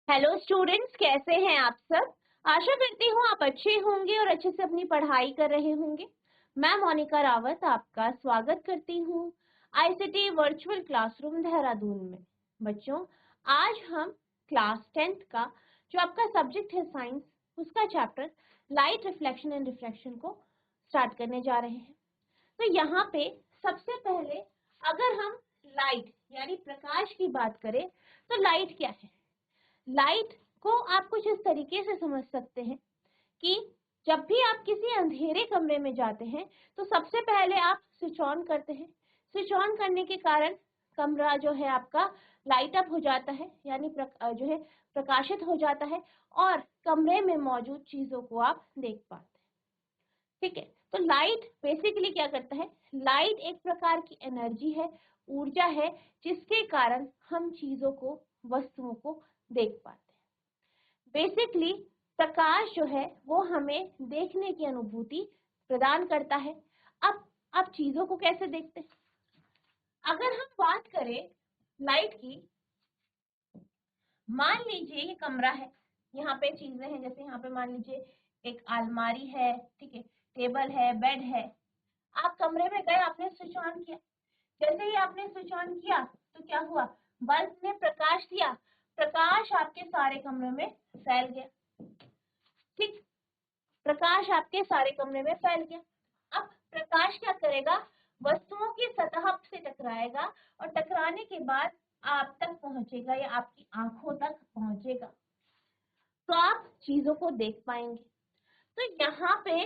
Hello students, कैसे हैं आप सब। आशा करती हूँ आप अच्छे होंगे और अच्छे से अपनी पढ़ाई कर रहे होंगे। मैं मोनिका रावत आपका स्वागत करती हूँ आईसीटी वर्चुअल क्लासरूम देहरादून में। बच्चों, आज हम क्लास 10th का जो आपका सब्जेक्ट है साइंस, उसका chapter light reflection and refraction को स्टार्ट करने जा रहे हैं। तो यहाँ पे सबसे पहले अगर हम लाइट यानी प्रकाश की बात करें तो लाइट क्या है। लाइट को आप कुछ इस तरीके से समझ सकते हैं कि जब भी आप किसी अंधेरे कमरे में जाते हैं तो सबसे पहले आप स्विच ऑन करते हैं। स्विच ऑन करने के कारण कमरा जो है आपका लाइट अप हो जाता है, यानी जो है प्रकाशित हो जाता है और कमरे में मौजूद चीजों को आप देख पाते हैं। ठीक है, तो लाइट बेसिकली क्या करता है। लाइट एक प्रकार की एनर्जी है, ऊर्जा है, जिसके कारण हम चीजों को, वस्तुओं को देख पाते हैं। बेसिकली प्रकाश जो है वो हमें देखने की अनुभूति प्रदान करता है। अब चीजों को कैसे देखते हैं। अगर हम बात करें लाइट की, मान लीजिए ये कमरा है, यहाँ पे चीजें हैं, जैसे यहाँ पे मान लीजिए एक अलमारी है, ठीक है, टेबल है, बेड है। आप कमरे में गए, आपने स्विच ऑन किया। जैसे ही आपने स्विच ऑन किया तो क्या हुआ, बल्ब ने प्रकाश दिया, प्रकाश आपके सारे कमरे में फैल गया। ठीक, प्रकाश आपके सारे कमरे में फैल गया। अब प्रकाश क्या करेगा, वस्तुओं की सतह से टकराएगा और टकराने के बाद आप तक पहुंचेगा या आपकी आंखों तक पहुंचेगा, तो आप चीजों को देख पाएंगे। तो यहाँ पे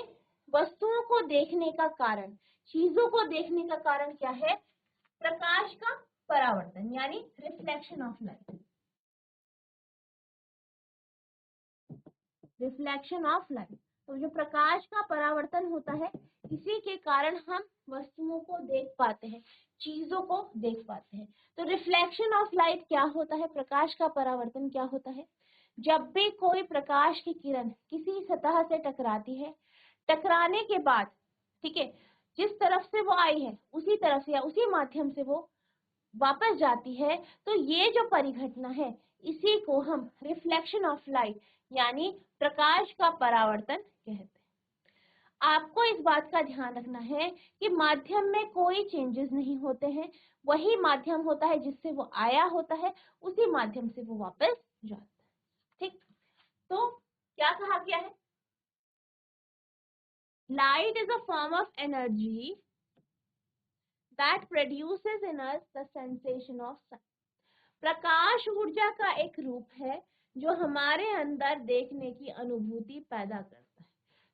वस्तुओं को देखने का कारण, चीजों को देखने का कारण क्या है, प्रकाश का परावर्तन यानी reflection of light. Reflection of light, तो जो प्रकाश का परावर्तन होता है, इसी के कारण हम वस्तुओं को देख पाते हैं, चीजों को देख पाते हैं। तो रिफ्लेक्शन ऑफ लाइट क्या होता है, प्रकाश का परावर्तन क्या होता है। जब भी कोई प्रकाश की किरण किसी सतह से टकराती है, टकराने के बाद, ठीक है, जिस तरफ से वो आई है उसी तरफ से या उसी माध्यम से वो वापस जाती है, तो ये जो परिघटना है इसी को हम रिफ्लेक्शन ऑफ लाइट यानी प्रकाश का परावर्तन कहते हैं। आपको इस बात का ध्यान रखना है कि माध्यम में कोई चेंजेस नहीं होते हैं, वही माध्यम होता है जिससे वो आया होता है, उसी माध्यम से वो वापस जाता है। ठीक, तो क्या कहा गया है, light is a form of energy that produces in us the sensation of sight। प्रकाश ऊर्जा का एक रूप है जो हमारे अंदर देखने की अनुभूति पैदा करता है।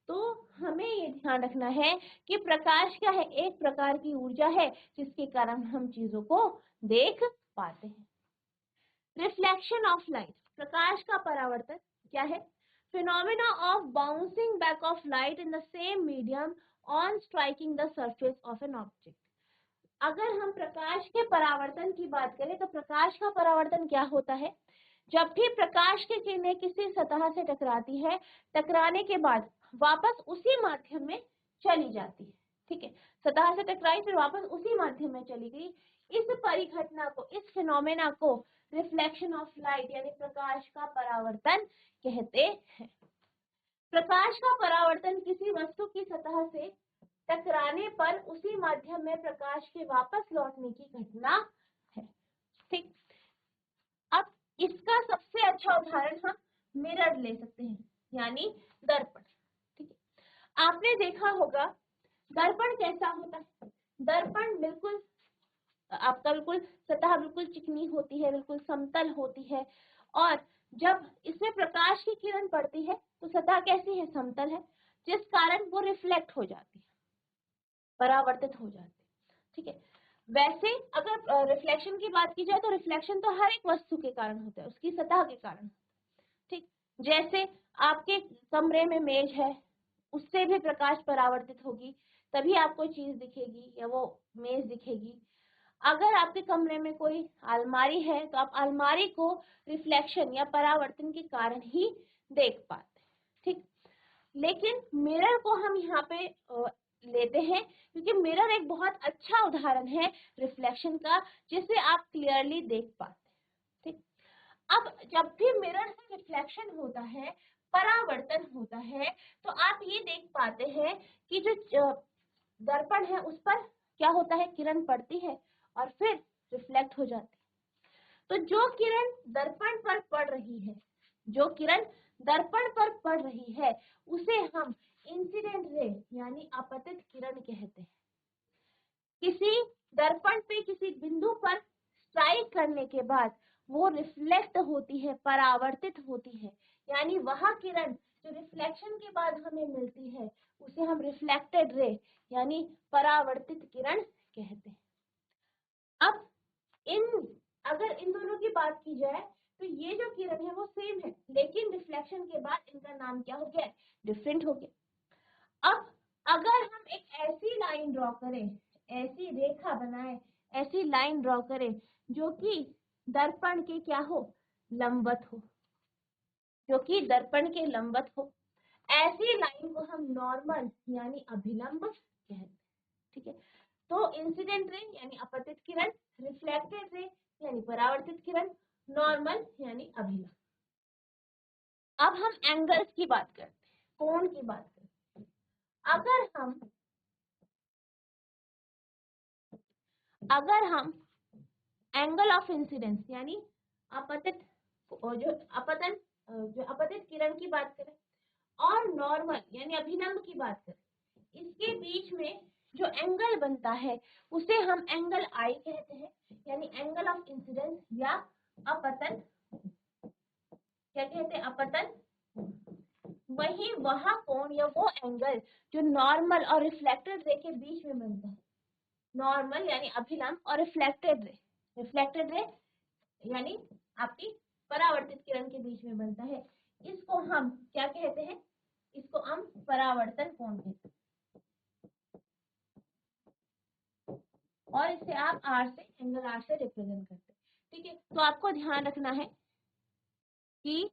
तो हमें ये ध्यान रखना है कि प्रकाश क्या है, एक प्रकार की ऊर्जा है जिसके कारण हम चीजों को देख पाते हैं। रिफ्लेक्शन ऑफ लाइट, प्रकाश का परावर्तन क्या है, phenomena of bouncing back of light in the same medium on striking the surface of an object. अगर हम प्रकाश के परावर्तन की बात करें तो प्रकाश का परावर्तन क्या होता है, जब भी प्रकाश की किरणें किसी सतह से टकराती है, टकराने के बाद वापस उसी माध्यम में चली जाती है। ठीक है, सतह से टकराई फिर वापस उसी माध्यम में चली गई। इस परिघटना को, इस फिनोमेना को रिफ्लेक्शन ऑफ लाइट यानी प्रकाश का परावर्तन कहते हैं। प्रकाश का परावर्तन किसी वस्तु की सतह से टकराने पर उसी माध्यम में प्रकाश के वापस लौटने की घटना है। ठीक, अब इसका सबसे अच्छा उदाहरण हम मिरर ले सकते हैं यानी दर्पण। ठीक है, आपने देखा होगा दर्पण कैसा होता है। दर्पण बिल्कुल आपका बिल्कुल सतह बिल्कुल चिकनी होती है, बिल्कुल समतल होती है, और जब इसमें प्रकाश की किरण पड़ती है तो सतह कैसी है, समतल है, जिस कारण वो रिफ्लेक्ट हो जाती है, परावर्तित हो जाती है। ठीक है, वैसे अगर रिफ्लेक्शन की बात की जाए तो रिफ्लेक्शन तो हर एक वस्तु के कारण होता है, उसकी सतह के कारण। ठीक, जैसे आपके कमरे में मेज है, उससे भी प्रकाश परावर्तित होगी, तभी आपको चीज दिखेगी या वो मेज दिखेगी। अगर आपके कमरे में कोई अलमारी है तो आप अलमारी को रिफ्लेक्शन या परावर्तन के कारण ही देख पाते हैं। ठीक, लेकिन मिरर को हम यहाँ पे लेते हैं क्योंकि मिरर एक बहुत अच्छा उदाहरण है रिफ्लेक्शन का, जिसे आप क्लियरली देख पाते हैं। ठीक, अब जब भी मिरर से रिफ्लेक्शन होता है, परावर्तन होता है, तो आप ये देख पाते हैं कि जो दर्पण है उस पर क्या होता है, किरण पड़ती है और फिर रिफ्लेक्ट हो जाती है। तो जो किरण दर्पण पर पड़ रही है, जो किरण दर्पण पर पड़ रही है, उसे हम इंसिडेंट रे यानी आपतित किरण कहते हैं। किसी दर्पण पे किसी बिंदु पर स्ट्राइक करने के बाद वो रिफ्लेक्ट होती है, परावर्तित होती है, यानी वह किरण जो रिफ्लेक्शन के बाद हमें मिलती है उसे हम रिफ्लेक्टेड रे यानी परावर्तित किरण कहते हैं। अब अगर इन दोनों की बात की जाए तो ये जो किरण है वो सेम है, लेकिन रिफ्लेक्शन के बाद इनका नाम क्या हो गया, डिफरेंट हो गया। अब अगर हम एक ऐसी लाइन ड्रॉ करें, ऐसी रेखा बनाए, ऐसी लाइन ड्रॉ करें जो कि दर्पण के क्या हो, लंबवत हो, जो कि दर्पण के लंबवत हो, ऐसी लाइन को हम नॉर्मल यानी अभिलंब कहते हैं। ठीक है, तो इंसिडेंट रे यानी अपतित किरण, रिफ्लेक्टेड रे यानी परावर्तित किरण, नॉर्मल यानी अभिलंब। अब हम एंगल्स की बात करते हैं, कोण की बात करते हैं। अगर हम एंगल ऑफ इंसिडेंस यानी अपतित जो अपतित किरण की बात करें और नॉर्मल यानी अभिलंब की बात करें, इसके बीच में जो एंगल बनता है उसे हम एंगल आई कहते हैं, यानी एंगल ऑफ इंसिडेंस या अपतन, क्या कहते हैं, अपतन। वही वह कोण या वो एंगल जो नॉर्मल और रिफ्लेक्टेड रे के बीच में बनता है, नॉर्मल यानी अभिलंब और रिफ्लेक्टेड रे यानी आपकी परावर्तित किरण के बीच में बनता है, इसको हम क्या कहते हैं, इसको हम परावर्तन कोण कहते हैं, और इसे आप आर से, एंगल आर से रिप्रेजेंट करते हैं। ठीक है, तो आपको ध्यान रखना है कि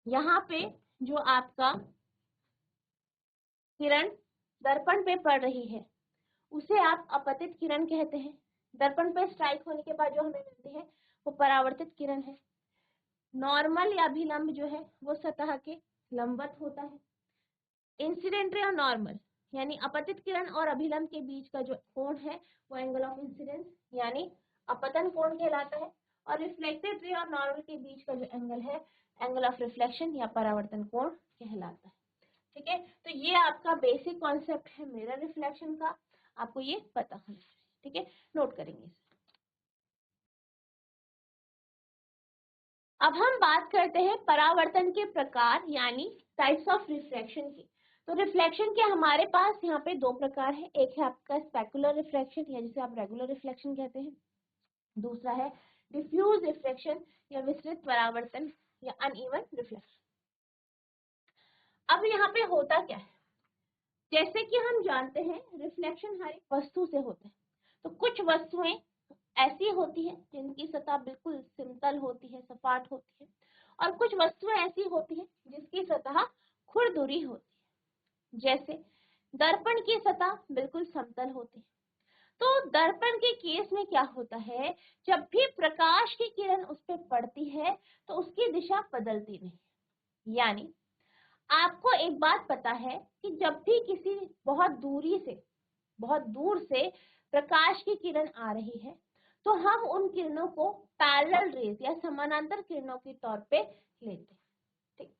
यहाँ पे जो आपका किरण दर्पण पे पड़ रही है उसे आप अपतित किरण कहते हैं। दर्पण पे स्ट्राइक होने के बाद जो हमें मिलती है वो परावर्तित किरण है। नॉर्मल या अभिलंब जो है वो सतह के लंबवत होता है। इंसिडेंट रे और नॉर्मल यानी अपतित किरण और अभिलंब के बीच का जो कोण है वो एंगल ऑफ इंसिडेंस यानी अपतन कोण कहलाता है, और रिफ्लेक्टेड रे और नॉर्मल के बीच का जो एंगल है एंगल ऑफ रिफ्लेक्शन या परावर्तन कोण कहलाता है। ठीक है, तो ये आपका बेसिक कॉन्सेप्ट है मिरर रिफ्लेक्शन का, आपको ये पता होना चाहिए। ठीक है, नोट करेंगे इसे। अब हम बात करते हैं परावर्तन के प्रकार यानी टाइप्स ऑफ रिफ्लेक्शन की। तो रिफ्लेक्शन के हमारे पास यहाँ पे दो प्रकार है, एक है आपका स्पेकुलर रिफ्लेक्शन या जिसे आप रेगुलर रिफ्लेक्शन कहते हैं, दूसरा है डिफ्यूज रिफ्लेक्शन या विस्तृत परावर्तन या अनइवन रिफ्लेक्शन। अब यहाँ पे होता क्या है, जैसे कि हम जानते हैं रिफ्लेक्शन हर एक वस्तु से होता है, तो कुछ वस्तुएं ऐसी होती है जिनकी सतह बिल्कुल समतल होती है, सपाट होती है, और कुछ वस्तुएं ऐसी होती है जिसकी सतह खुरदुरी होती है। जैसे दर्पण की सतह बिल्कुल समतल होती है। तो दर्पण के केस में क्या होता है, जब भी प्रकाश की किरण उस पर पड़ती है तो उसकी दिशा बदलती नहीं। यानी आपको एक बात पता है कि जब भी किसी बहुत दूर से प्रकाश की किरण आ रही है तो हम उन किरणों को पैरेलल रेज या समानांतर किरणों के तौर पे लेते हैं। ठीक,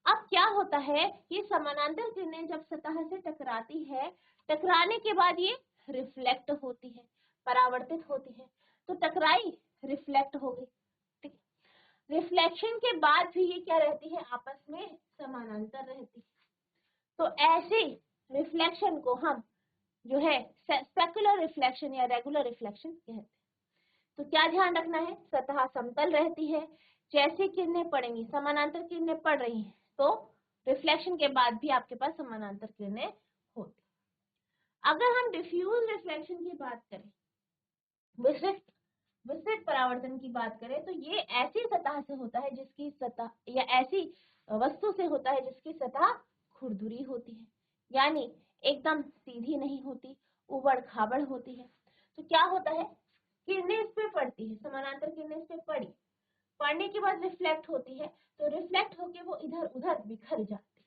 अब क्या होता है, ये समानांतर किरणें जब सतह से टकराती है, टकराने के बाद ये रिफ्लेक्ट होती है, परावर्तित होती है, तो टकराई, रिफ्लेक्ट हो गई। ठीक, रिफ्लेक्शन के बाद भी ये क्या रहती है, आपस में समानांतर रहती है। तो ऐसे रिफ्लेक्शन को हम जो है स्पेकुलर रिफ्लेक्शन या रेगुलर रिफ्लेक्शन कहते हैं। तो क्या ध्यान रखना है, सतह समतल रहती है, जैसे किरणें पड़ेंगी, समानांतर किरणें पड़ रही हैं तो रिफ्लेक्शन के बाद भी आपके पास समानांतर किरणें होती। अगर हम डिफ्यूज रिफ्लेक्शन की बात करें, विस्तृत परावर्तन की बात करें, तो ये ऐसी सतह से होता है जिसकी सतह या ऐसी वस्तु से होता है जिसकी सतह खुरदुरी होती है, यानी एकदम सीधी नहीं होती, उबड़ खाबड़ होती है। तो क्या होता है, किरणें इस पे पड़ती पड़ती है, समानांतर किरणें इस पे पड़ने के बाद रिफ्लेक्ट होती है, तो रिफ्लेक्ट होके वो इधर उधर बिखर जाती है।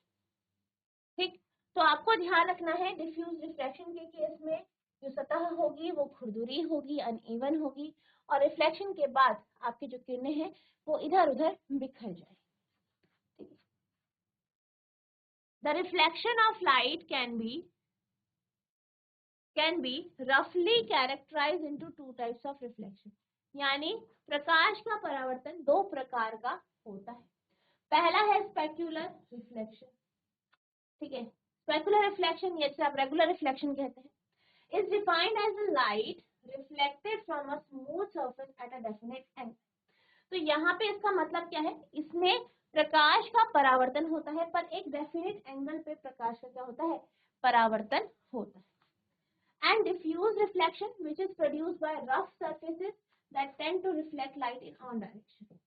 ठीक, तो आपको ध्यान रखना है डिफ्यूज रिफ्लेक्शन के केस में जो सतह होगी वो खुरदुरी होगी, अनइवन होगी, और रिफ्लेक्शन के बाद आपकी जो किरणें हैं वो इधर उधर बिखर जाए। ठीक है, the reflection of light can be रफली characterize into two types of reflection, यानी प्रकाश का परावर्तन दो प्रकार का होता है। पहला है स्पेक्युलर रिफ्लेक्शन। ठीक है, स्पेक्युलर रिफ्लेक्शन या जिसे आप रेगुलर रिफ्लेक्शन कहते हैं, is defined as the light reflected from a smooth surface at a definite angle। तो यहाँ पे इसका मतलब क्या है, इसमें प्रकाश का परावर्तन होता है पर एक डेफिनेट एंगल पे प्रकाश का क्या होता है, परावर्तन होता है। And diffuse reflection which is produced by rough surfaces that tend to reflect light in all direction।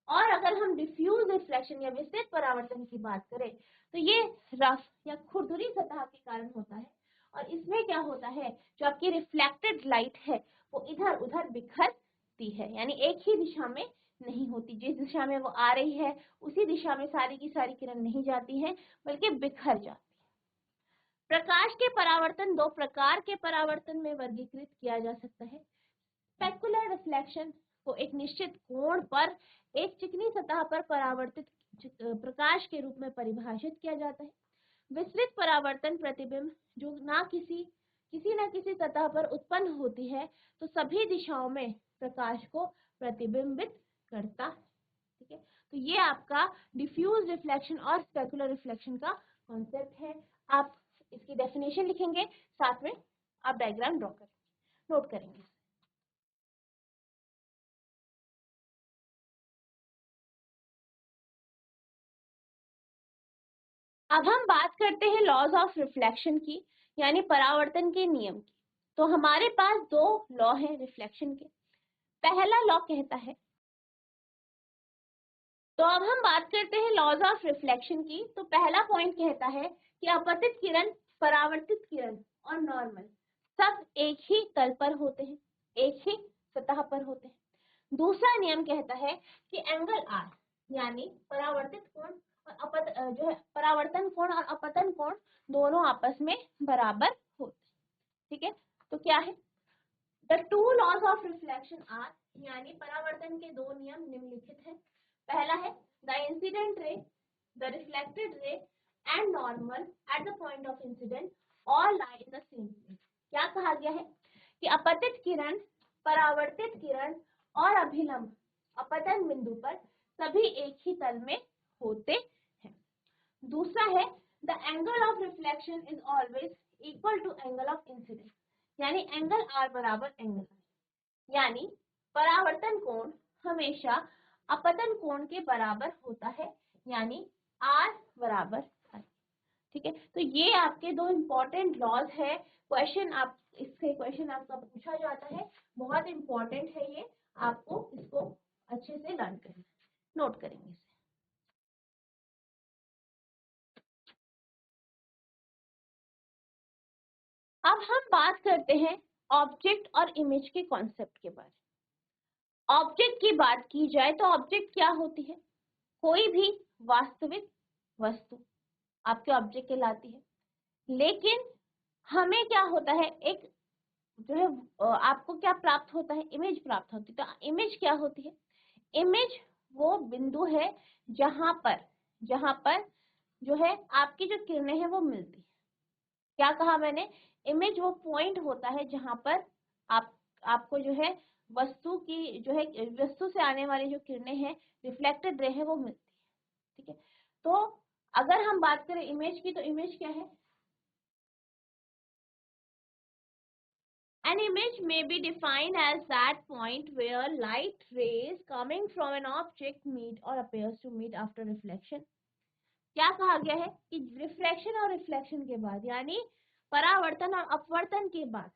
और अगर हम डिफ्यूज रिफ्लेक्शन या विस्तृत परावर्तन की बात करें तो ये रफ या खुरदुरी सतह के कारण होता है, और इसमें क्या होता है, जो आपकी रिफ्लेक्टेड लाइट है वो इधर उधर बिखरती है, यानी एक ही दिशा में नहीं होती। जिस दिशा में वो आ रही है उसी दिशा में सारी की सारी किरण नहीं जाती है, बल्कि बिखर जाती है। प्रकाश के परावर्तन दो प्रकार के परावर्तन में वर्गीकृत किया जा सकता है। स्पेक्युलर रिफ्लेक्शन को एक निश्चित कोण पर एक चिकनी सतह पर परावर्तित प्रकाश के रूप में परिभाषित किया जाता है। विस्तृत परावर्तन प्रतिबिंब जो किसी न किसी सतह पर उत्पन्न होती है तो सभी दिशाओं में प्रकाश को प्रतिबिंबित करता है। ठीक है, तो ये आपका डिफ्यूज रिफ्लेक्शन और स्पेक्युलर रिफ्लेक्शन का कॉन्सेप्ट है। आप इसकी डेफिनेशन लिखेंगे, साथ में आप डायग्राम ड्रॉ करेंगे, नोट करेंगे। अब हम बात करते हैं लॉज ऑफ रिफ्लेक्शन की, यानी परावर्तन के नियम की। तो हमारे पास दो लॉ हैं रिफ्लेक्शन के। पहला लॉ कहता है, तो अब हम बात करते हैं लॉज ऑफ रिफ्लेक्शन की। तो पहला पॉइंट कहता है कि अपतित किरण, परावर्तित किरण और नॉर्मल सब एक ही तल पर होते हैं, एक ही सतह पर होते हैं। दूसरा नियम कहता है कि एंगल आर, यानी परावर्तित कोण और जो है परावर्तन कोण और अपतन कोण दोनों आपस में बराबर होते हैं। ठीक है, तो क्या है, the two laws of reflection are, यानी परावर्तन के दो नियम निम्नलिखित हैं। पहला है the incident ray, the reflected ray and normal at the point of incidence all lie in the same plane. क्या कहा गया है कि अपतित किरण, परावर्तित किरण और अभिलंब अपतन बिंदु पर सभी एक ही तल में होते हैं। दूसरा है the angle of reflection is always equal to angle of incidence, यानी एंगल आर बराबर एंगल आर, यानी परावर्तन कोण हमेशा अपतन कोण के बराबर होता है, यानी आर बराबर आई। ठीक है, तो ये आपके दो इंपॉर्टेंट लॉज है। क्वेश्चन आपका पूछा जाता है, बहुत इंपॉर्टेंट है ये, आपको इसको अच्छे से लर्न करना है, नोट करेंगे इसे। अब हम बात करते हैं ऑब्जेक्ट और इमेज के कॉन्सेप्ट के बारे में। ऑब्जेक्ट की बात की जाए तो ऑब्जेक्ट क्या होती है, कोई भी वास्तविक वस्तु आपके ऑब्जेक्ट कहलाती है। लेकिन हमें क्या होता है, एक जो है आपको क्या प्राप्त होता है, इमेज प्राप्त होती है। तो इमेज क्या होती है, इमेज वो बिंदु है जहां पर जो है आपकी जो किरणें हैं वो मिलती है। क्या कहा मैंने, इमेज वो पॉइंट होता है जहां पर आपको जो है वस्तु की जो है वस्तु से आने वाली जो किरणें हैं, रिफ्लेक्टेड रे है, वो मिलती है। ठीक है, तो अगर हम बात करें इमेज की, तो इमेज क्या है, an image may be defined as that point where light rays coming from an object meet or appears to meet after reflection। क्या कहा गया है कि रिफ्लेक्शन और रिफ्लेक्शन के बाद, यानी परावर्तन और अपवर्तन के बाद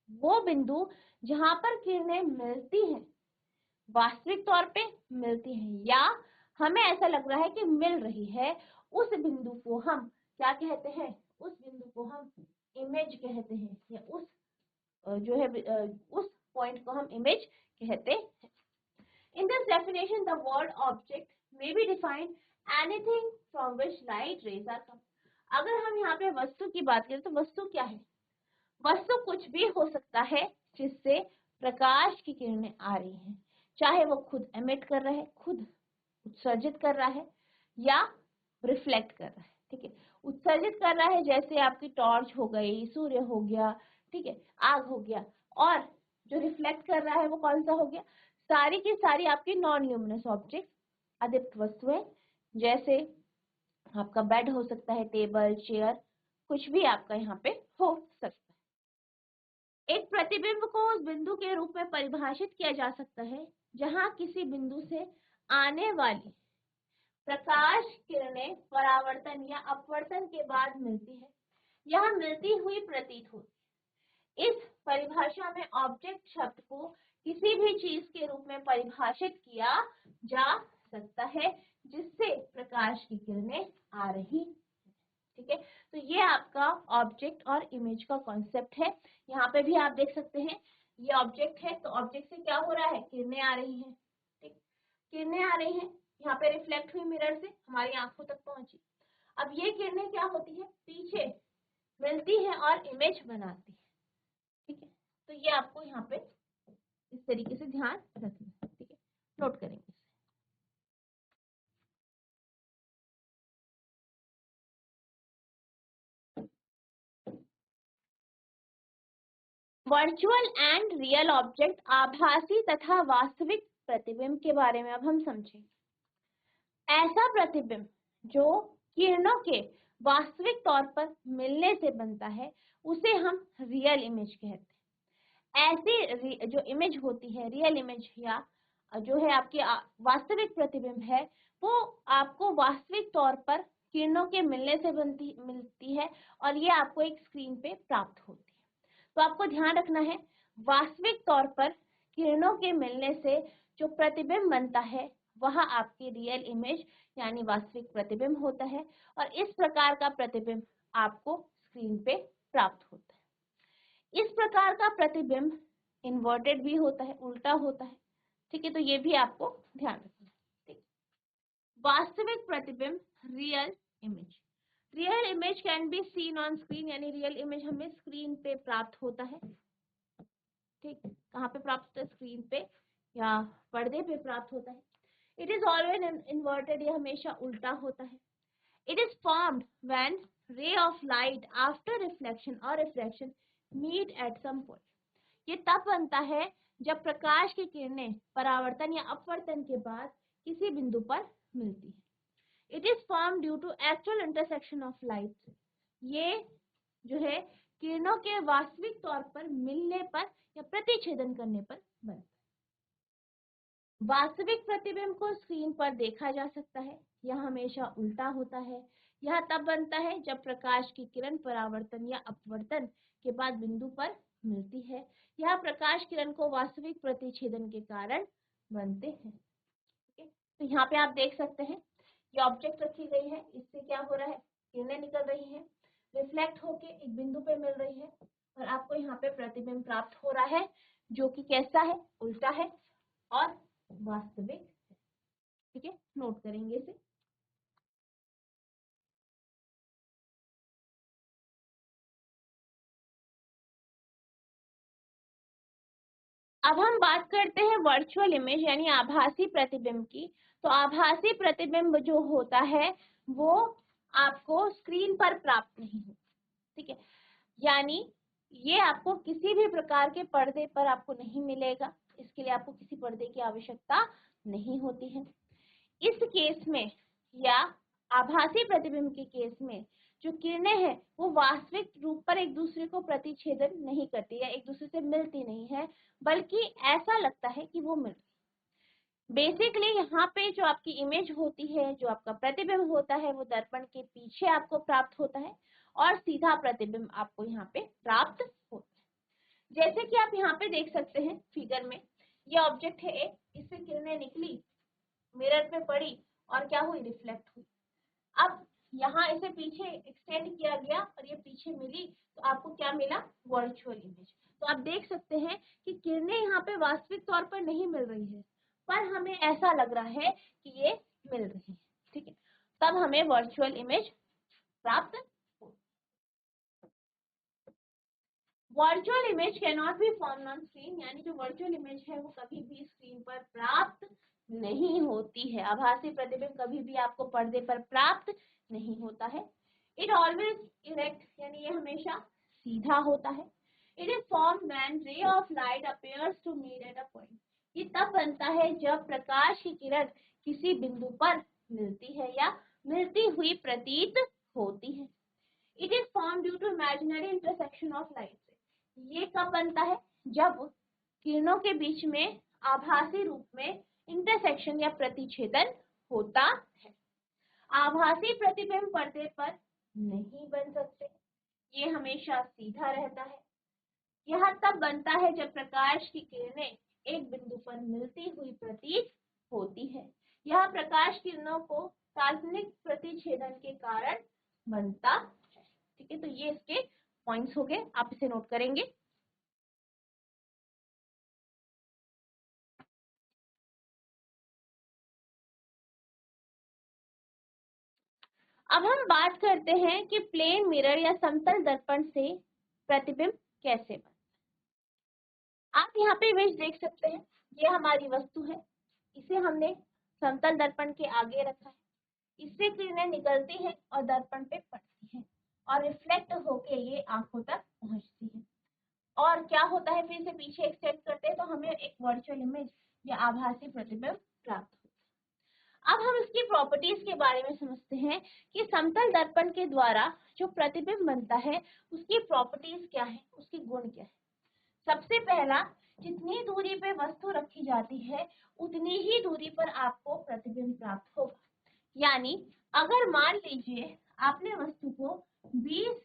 वो बिंदु जहां पर किरणें मिलती हैं, वास्तविक तौर पे मिलती हैं या हमें ऐसा लग रहा है कि मिल रही है, उस बिंदु को हम क्या कहते हैं, उस बिंदु को हम इमेज कहते हैं, या उस जो है उस पॉइंट को हम इमेज कहते हैं। In this definition, the word object may be defined anything from which light rays are coming. अगर हम यहाँ पे वस्तु की बात करें तो वस्तु क्या है? वस्तु कुछ भी हो सकता है जिससे प्रकाश की किरणें आ रही हैं, चाहे वो खुद एमिट कर रहा है, खुद उत्सर्जित कर रहा है या रिफ्लेक्ट कर रहा है। ठीक है, उत्सर्जित कर रहा है जैसे आपकी टॉर्च हो गई, सूर्य हो गया, ठीक है, आग हो गया, और जो रिफ्लेक्ट कर रहा है वो कौन सा हो गया? सारी की सारी आपकी नॉन ल्यूमिनस ऑब्जेक्ट, अदीप्त वस्तुएं, जैसे आपका बेड हो सकता है, टेबल, चेयर, कुछ भी आपका यहाँ पे हो सकता है। एक प्रतिबिंब को उस बिंदु के रूप में परिभाषित किया जा सकता है जहां किसी बिंदु से आने वाली प्रकाश किरणें परावर्तन या अपवर्तन के बाद मिलती है, यह मिलती हुई प्रतीत होती है। इस परिभाषा में ऑब्जेक्ट शब्द को किसी भी चीज के रूप में परिभाषित किया जा सकता है जिससे प्रकाश की किरणें आ रही है। ठीक है, तो ये आपका ऑब्जेक्ट और इमेज का कॉन्सेप्ट है। यहाँ पे भी आप देख सकते हैं ये ऑब्जेक्ट है, तो ऑब्जेक्ट से क्या हो रहा है? किरणें आ रही हैं। ठीक, किरणें आ रही हैं, यहाँ पे रिफ्लेक्ट हुई मिरर से हमारी आंखों तक पहुंची। अब ये किरणें क्या होती है? पीछे मिलती है और इमेज बनाती है। ठीक है, तो ये आपको यहाँ पे इस तरीके से ध्यान रखना है। ठीक है, नोट करेंगे। वर्चुअल एंड रियल ऑब्जेक्ट, आभासी तथा वास्तविक प्रतिबिंब के बारे में अब हम समझें। ऐसा प्रतिबिंब जो किरणों के वास्तविक तौर पर मिलने से बनता है उसे हम रियल इमेज कहते हैं। ऐसी जो इमेज होती है, रियल इमेज या जो है आपकी वास्तविक प्रतिबिंब है, वो आपको वास्तविक तौर पर किरणों के मिलने से मिलती है और ये आपको एक स्क्रीन पे प्राप्त होती है। तो आपको ध्यान रखना है, वास्तविक तौर पर किरणों के मिलने से जो प्रतिबिंब बनता है वह आपकी रियल इमेज यानी वास्तविक प्रतिबिंब होता है, और इस प्रकार का प्रतिबिंब आपको स्क्रीन पे प्राप्त होता है। इस प्रकार का प्रतिबिंब इन्वर्टेड भी होता है, उल्टा होता है। ठीक है, तो ये भी आपको ध्यान रखना है। ठीक, वास्तविक प्रतिबिंब, real image. Real image can be seen on screen, यानी रियल इमेज हमें स्क्रीन पे प्राप्त होता है। ठीक, कहाँ पे प्राप्त होता है? स्क्रीन पे या पर्दे पे प्राप्त होता है। इट इज ऑलवेज इन्वर्टेड, ये हमेशा उल्टा होता है। It is formed when ray of light after reflection और refraction meet at some point. ये तब बनता है जब प्रकाश की किरणें परावर्तन या अपवर्तन के बाद किसी बिंदु पर मिलती है। It is form due to actual intersection of light. ये जो है किरणों के वास्तविक तौर पर मिलने पर या प्रतिच्छेदन करने पर बनता है। वास्तविक प्रतिबिंब को स्क्रीन पर देखा जा सकता है, यह हमेशा उल्टा होता है। यह तब बनता है जब प्रकाश की किरण परावर्तन या अपवर्तन के बाद बिंदु पर मिलती है। यह प्रकाश किरण को वास्तविक प्रतिच्छेदन के कारण बनते हैं। ठीक है, तो यहाँ पे आप देख सकते हैं ये ऑब्जेक्ट रखी गई है, इससे क्या हो रहा है? किरणें निकल रही हैं, रिफ्लेक्ट होके एक बिंदु पे मिल रही है और आपको यहाँ पे प्रतिबिंब प्राप्त हो रहा है जो कि कैसा है? उल्टा है और वास्तविक है। ठीक है, नोट करेंगे इसे। अब हम बात करते हैं वर्चुअल इमेज यानी आभासी प्रतिबिंब की। तो आभासी प्रतिबिंब जो होता है वो आपको स्क्रीन पर प्राप्त नहीं होता। ठीक है, यानी ये आपको किसी भी प्रकार के पर्दे पर आपको नहीं मिलेगा, इसके लिए आपको किसी पर्दे की आवश्यकता नहीं होती है। इस केस में या आभासी प्रतिबिंब के केस में जो किरणें हैं वो वास्तविक रूप पर एक दूसरे को प्रतिच्छेदन नहीं करती या एक दूसरे से मिलती नहीं है, बल्कि ऐसा लगता है कि वो मिल रही। बेसिकली यहाँ पे जो आपकी इमेज होती है, जो आपका प्रतिबिंब होता है, वो दर्पण के पीछे आपको प्राप्त होता है और सीधा प्रतिबिंब आपको यहाँ पे प्राप्त होता है। जैसे कि आप यहाँ पे देख सकते हैं फिगर में, ये ऑब्जेक्ट है एक, इससे किरणें निकली, मिरर पे पड़ी और क्या हुई? रिफ्लेक्ट हुई। अब यहाँ इसे पीछे एक्सटेंड किया गया और ये पीछे मिली, तो आपको क्या मिला? Virtual image. तो आप देख सकते हैं कि किरणें यहाँ पे वास्तविक तौर पर नहीं मिल रही है, पर हमें ऐसा लग रहा है कि ये मिल रही है। ठीक है, तब हमें वर्चुअल इमेज प्राप्त हो। Virtual image can not be formed on screen, यानी जो वर्चुअल इमेज है वो कभी भी स्क्रीन पर प्राप्त नहीं होती है। आभासी प्रतिबिंब कभी भी आपको पर्दे पर प्राप्त नहीं होता है। इट ऑलवेज इरेक्ट, यानी ये हमेशा सीधा होता है। It is formed when ray of light appears to meet at a point. ये तब बनता है जब प्रकाश की किरण किसी बिंदु पर मिलती है या मिलती हुई प्रतीत होती है। It is formed due to imaginary intersection of light. ये कब बनता है? जब किरणों के बीच में आभासी रूप में इंटरसेक्शन या प्रतिच्छेदन होता है। आभासी प्रतिबिंब पर्दे पर नहीं बन सकते, ये हमेशा सीधा रहता है। यह तब बनता है जब प्रकाश की किरणें एक बिंदु पर मिलती हुई प्रतीत होती है। यह प्रकाश किरणों को काल्पनिक प्रतिच्छेदन के कारण बनता है। ठीक है, तो ये इसके पॉइंट्स हो गए, आप इसे नोट करेंगे। अब हम बात करते हैं कि प्लेन मिरर या समतल दर्पण से प्रतिबिंब कैसे बनता है। आप यहाँ पे इमेज देख सकते हैं, ये हमारी वस्तु है, इसे हमने समतल दर्पण के आगे रखा है। इससे किरणें निकलती हैं और दर्पण पे पड़ती हैं और रिफ्लेक्ट होके ये आंखों तक पहुंचती है। और क्या होता है, फिर से पीछे एक्सटेंड करते हैं तो हमें एक वर्चुअल इमेज या आभासी प्रतिबिंब प्राप्त होता है। अब हम इसकी प्रॉपर्टीज के बारे में समझते हैं कि समतल दर्पण के द्वारा जो प्रतिबिंब बनता है उसकी प्रॉपर्टीज क्या है, उसके गुण क्या है। सबसे पहला, जितनी दूरी पे वस्तु रखी जाती है उतनी ही दूरी पर आपको प्रतिबिंब प्राप्त होगा। यानी अगर मान लीजिए आपने वस्तु को 20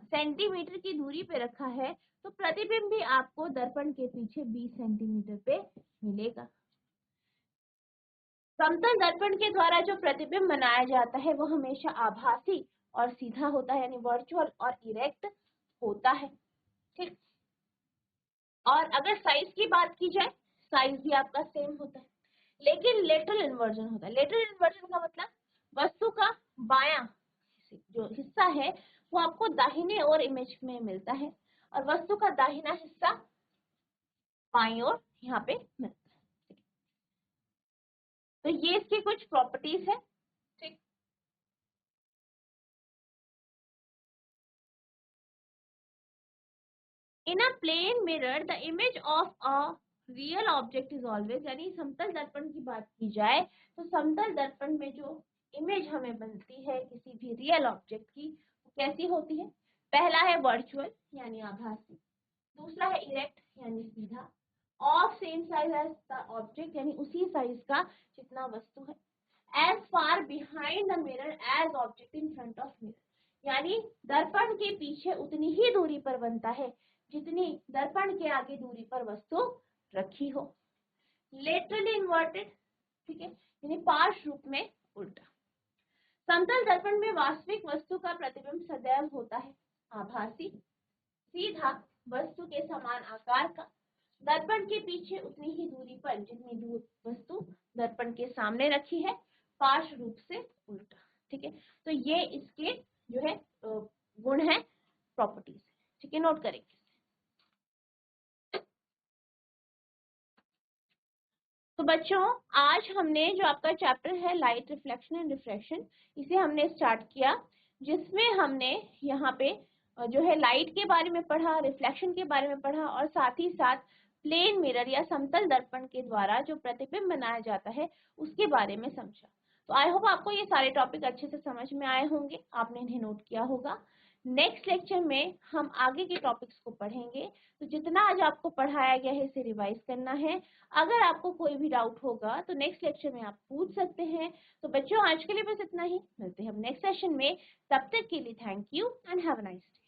सेंटीमीटर की दूरी पे रखा है तो प्रतिबिंब भी आपको दर्पण के पीछे 20 सेंटीमीटर पे मिलेगा। समतल दर्पण के द्वारा जो प्रतिबिंब बनाया जाता है वो हमेशा आभासी और सीधा होता है, यानी वर्चुअल और इरेक्ट होता है। ठीक, और अगर साइज की बात की जाए, साइज भी आपका सेम होता है, लेकिन लेटरल इन्वर्जन होता है। लेटरल इन्वर्जन का मतलब वस्तु का बायां जो हिस्सा है वो आपको दाहिने ओर इमेज में मिलता है और वस्तु का दाहिना हिस्सा बाईं ओर यहाँ पे मिलता है। तो ये इसकी कुछ प्रॉपर्टीज है। ठीक, in a plane mirror the image of a real object is always, यानी समतल दर्पण की बात की जाए तो समतल दर्पण में जो इमेज हमें बनती है किसी भी रियल ऑब्जेक्ट की वो कैसी होती है? पहला है वर्चुअल यानी आभासी, दूसरा है इरेक्ट यानी सीधा, of same size as the object यानी उसी साइज का जितना वस्तु है, as far behind the mirror as object in front of mirror, यानी दर्पण के पीछे उतनी ही दूरी पर बनता है जितनी दर्पण के आगे दूरी पर वस्तु रखी हो। लेटरली इन्वर्टेड, ठीक है, यानी पार्श्व रूप में उल्टा। समतल दर्पण में वास्तविक वस्तु का प्रतिबिंब सदैव होता है आभासी, सीधा वस्तु के समान आकार का, दर्पण के पीछे उतनी ही दूरी पर जितनी दूर वस्तु दर्पण के सामने रखी है, पार्श्व रूप से उल्टा। ठीक है, तो ये इसके जो है गुण है, प्रॉपर्टीज। ठीक है, नोट करेंगे। तो बच्चों आज हमने जो आपका चैप्टर है लाइट रिफ्लेक्शन एंड रिफ्रैक्शन, इसे हमने स्टार्ट किया, जिसमें हमने यहाँ पे जो है लाइट के बारे में पढ़ा, रिफ्लेक्शन के बारे में पढ़ा और साथ ही साथ प्लेन मिरर या समतल दर्पण के द्वारा जो प्रतिबिंब बनाया जाता है उसके बारे में समझा। तो आई होप आपको ये सारे टॉपिक अच्छे से समझ में आए होंगे, आपने इन्हें नोट किया होगा। नेक्स्ट लेक्चर में हम आगे के टॉपिक्स को पढ़ेंगे, तो जितना आज आपको पढ़ाया गया है इसे रिवाइज करना है। अगर आपको कोई भी डाउट होगा तो नेक्स्ट लेक्चर में आप पूछ सकते हैं। तो बच्चों आज के लिए बस इतना ही, मिलते हैं हम नेक्स्ट सेशन में, तब तक के लिए thank you and have a nice day.